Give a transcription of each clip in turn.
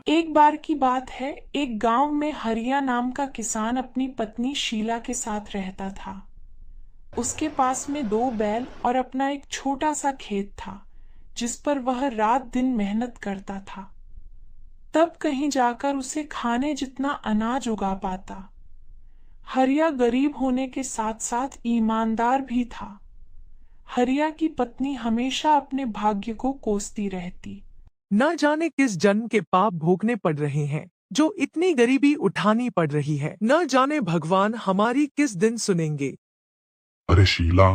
एक बार की बात है, एक गांव में हरिया नाम का किसान अपनी पत्नी शीला के साथ रहता था। उसके पास में 2 बैल और अपना एक छोटा सा खेत था, जिस पर वह रात दिन मेहनत करता था। तब कहीं जाकर उसे खाने जितना अनाज उगा पाता। हरिया गरीब होने के साथ साथ ईमानदार भी था। हरिया की पत्नी हमेशा अपने भाग्य को कोसती रहती। न जाने किस जन्म के पाप भोगने पड़ रहे हैं, जो इतनी गरीबी उठानी पड़ रही है। न जाने भगवान हमारी किस दिन सुनेंगे। अरे शीला,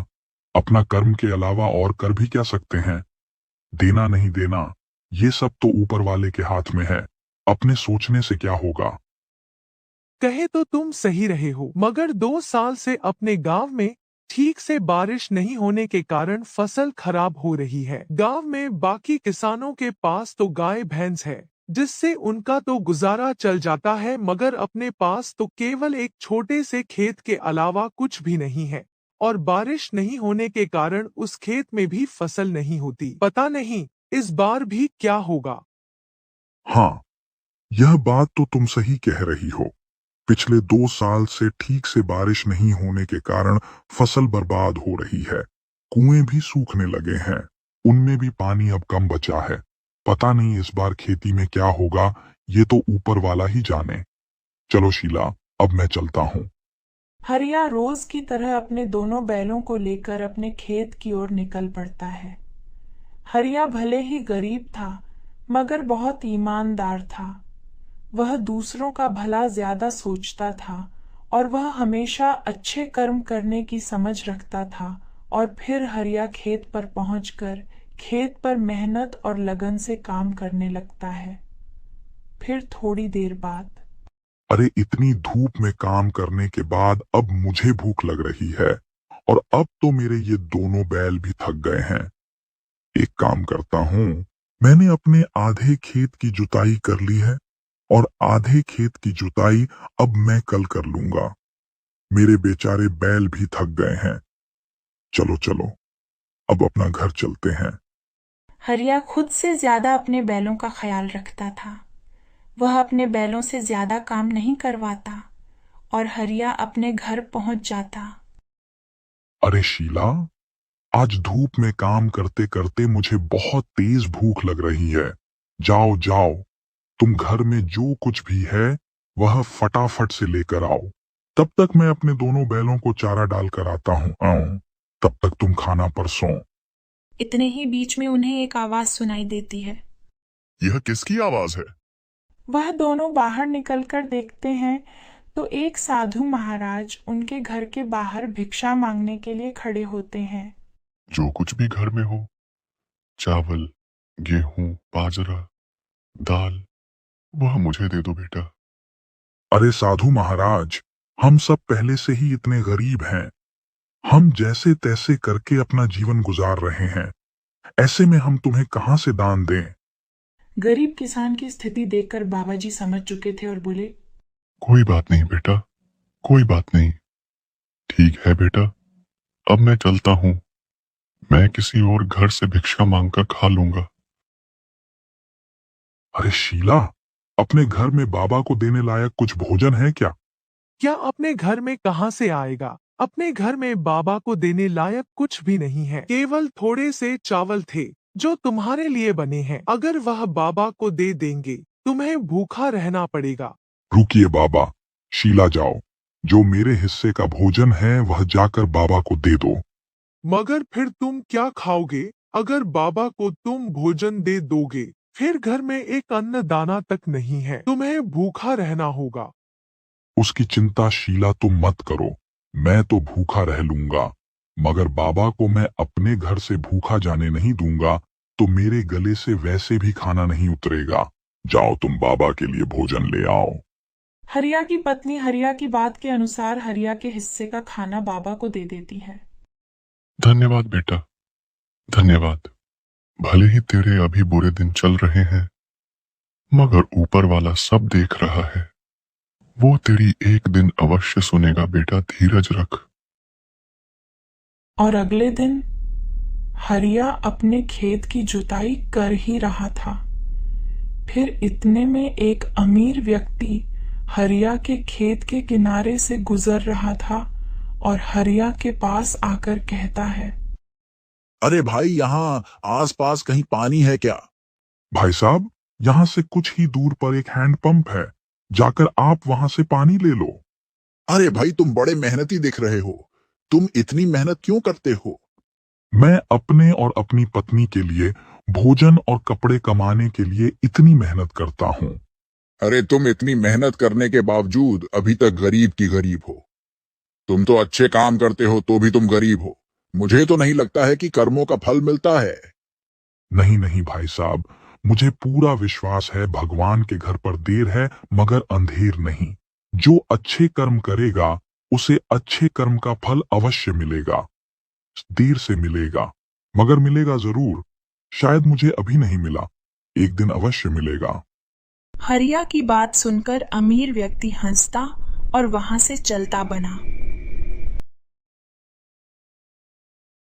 अपना कर्म के अलावा और कर भी क्या सकते हैं? देना नहीं देना, ये सब तो ऊपर वाले के हाथ में है। अपने सोचने से क्या होगा? कहे तो तुम सही रहे हो, मगर 2 साल से अपने गांव में ठीक से बारिश नहीं होने के कारण फसल खराब हो रही है। गांव में बाकी किसानों के पास तो गाय भैंस है, जिससे उनका तो गुजारा चल जाता है, मगर अपने पास तो केवल एक छोटे से खेत के अलावा कुछ भी नहीं है। और बारिश नहीं होने के कारण उस खेत में भी फसल नहीं होती। पता नहीं इस बार भी क्या होगा। हाँ, यह बात तो तुम सही कह रही हो। पिछले 2 साल से ठीक से बारिश नहीं होने के कारण फसल बर्बाद हो रही है। कुएं भी सूखने लगे हैं, उनमें भी पानी अब कम बचा है। पता नहीं इस बार खेती में क्या होगा, ये तो ऊपर वाला ही जाने। चलो शीला, अब मैं चलता हूँ। हरिया रोज की तरह अपने दोनों बैलों को लेकर अपने खेत की ओर निकल पड़ता है। हरिया भले ही गरीब था, मगर बहुत ईमानदार था। वह दूसरों का भला ज्यादा सोचता था और वह हमेशा अच्छे कर्म करने की समझ रखता था। और फिर हरिया खेत पर पहुंचकर खेत पर मेहनत और लगन से काम करने लगता है। फिर थोड़ी देर बाद, अरे इतनी धूप में काम करने के बाद अब मुझे भूख लग रही है, और अब तो मेरे ये दोनों बैल भी थक गए हैं। एक काम करता हूँ, मैंने अपने आधे खेत की जुताई कर ली है, और आधे खेत की जुताई अब मैं कल कर लूंगा। मेरे बेचारे बैल भी थक गए हैं। चलो चलो, अब अपना घर चलते हैं। हरिया खुद से ज्यादा अपने बैलों का ख्याल रखता था। वह अपने बैलों से ज्यादा काम नहीं करवाता और हरिया अपने घर पहुंच जाता। अरे शीला, आज धूप में काम करते करते मुझे बहुत तेज भूख लग रही है। जाओ जाओ, तुम घर में जो कुछ भी है वह फटाफट से लेकर आओ। तब तक मैं अपने दोनों बैलों को चारा डालकर आता हूँ। आऊं, तब तक तुम खाना परसों। इतने ही बीच में उन्हें एक आवाज सुनाई देती है। यह किसकी आवाज है? वह दोनों बाहर निकलकर देखते हैं तो एक साधु महाराज उनके घर के बाहर भिक्षा मांगने के लिए खड़े होते हैं। जो कुछ भी घर में हो, चावल, गेहूं, बाजरा, दाल, वह मुझे दे दो बेटा। अरे साधु महाराज, हम सब पहले से ही इतने गरीब हैं। हम जैसे तैसे करके अपना जीवन गुजार रहे हैं। ऐसे में हम तुम्हें कहां से दान दें? गरीब किसान की स्थिति देखकर बाबा जी समझ चुके थे और बोले, कोई बात नहीं बेटा, कोई बात नहीं। ठीक है बेटा, अब मैं चलता हूँ। मैं किसी और घर से भिक्षा मांगकर खा लूंगा। अरे शीला, अपने घर में बाबा को देने लायक कुछ भोजन है क्या? क्या अपने घर में कहाँ से आएगा? अपने घर में बाबा को देने लायक कुछ भी नहीं है। केवल थोड़े से चावल थे जो तुम्हारे लिए बने हैं। अगर वह बाबा को दे देंगे, तुम्हें भूखा रहना पड़ेगा। रुकिए बाबा, शीला जाओ, जो मेरे हिस्से का भोजन है वह जाकर बाबा को दे दो। मगर फिर तुम क्या खाओगे? अगर बाबा को तुम भोजन दे दोगे, फिर घर में एक अन्न दाना तक नहीं है। तुम्हें भूखा रहना होगा। उसकी चिंता शीला तुम मत करो, मैं तो भूखा रह लूंगा। मगर बाबा को मैं अपने घर से भूखा जाने नहीं दूंगा, तो मेरे गले से वैसे भी खाना नहीं उतरेगा। जाओ तुम बाबा के लिए भोजन ले आओ। हरिया की पत्नी हरिया की बात के अनुसार हरिया के हिस्से का खाना बाबा को दे देती है। धन्यवाद बेटा, धन्यवाद। भले ही तेरे अभी बुरे दिन चल रहे हैं, मगर ऊपर वाला सब देख रहा है। वो तेरी एक दिन अवश्य सुनेगा बेटा, धीरज रख। और अगले दिन हरिया अपने खेत की जुताई कर ही रहा था। फिर इतने में एक अमीर व्यक्ति हरिया के खेत के किनारे से गुजर रहा था और हरिया के पास आकर कहता है, अरे भाई, यहाँ आसपास कहीं पानी है क्या? भाई साहब, यहाँ से कुछ ही दूर पर एक हैंडपंप है, जाकर आप वहां से पानी ले लो। अरे भाई, तुम बड़े मेहनती दिख रहे हो। तुम इतनी मेहनत क्यों करते हो? मैं अपने और अपनी पत्नी के लिए भोजन और कपड़े कमाने के लिए इतनी मेहनत करता हूँ। अरे तुम इतनी मेहनत करने के बावजूद अभी तक गरीब की गरीब हो। तुम तो अच्छे काम करते हो तो भी तुम गरीब हो। मुझे तो नहीं लगता है कि कर्मों का फल मिलता है। नहीं नहीं भाई साहब, मुझे पूरा विश्वास है भगवान के घर पर देर है मगर अंधेर नहीं। जो अच्छे कर्म करेगा उसे अच्छे कर्म का फल अवश्य मिलेगा। देर से मिलेगा मगर मिलेगा जरूर। शायद मुझे अभी नहीं मिला, एक दिन अवश्य मिलेगा। हरिया की बात सुनकर अमीर व्यक्ति हंसता और वहां से चलता बना।